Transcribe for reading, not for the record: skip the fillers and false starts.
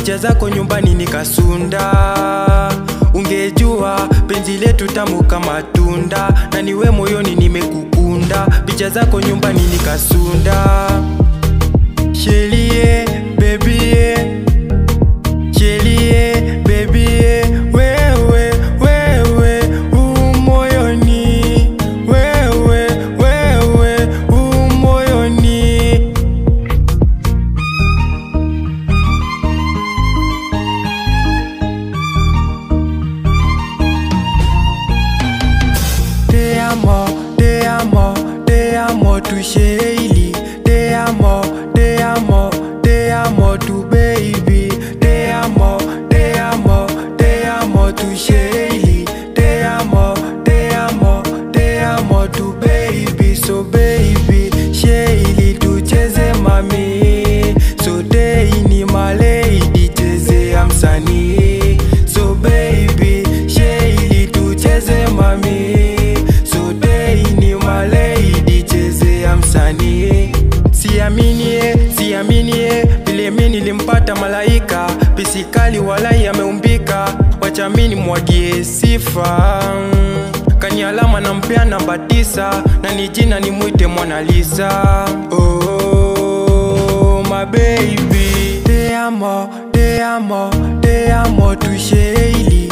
picha zako nyumbani nikasunda. Ungejua penzi letu tamu kama tunda, na niwe moyoni nimekukunda. Picha zako nyumbani nikasunda. Shelie baby, shelie baby, wewe umoyoni, wewe umoyoni. Te amo, te amo, te amo tu Sheili. Te amo, te amo, te amo tu baby. Te amo, te amo, te amo tu Sheili. Te amo, te amo, te amo tu baby. So baby, Sheili tucheze mami. So day ni my lady, cheze amsani. So baby, Sheili tucheze mami. So day ni my lady, cheze amsani. Siaminie, vile mimi nilimpata malaika. Pisikali walai ameumbika, wacha mimi mwagie sifa. Kani alama nampea namba 9, na ni jina nimuite Mona Lisa. Oh my baby, te amo, te amo, te amo tu Sheili.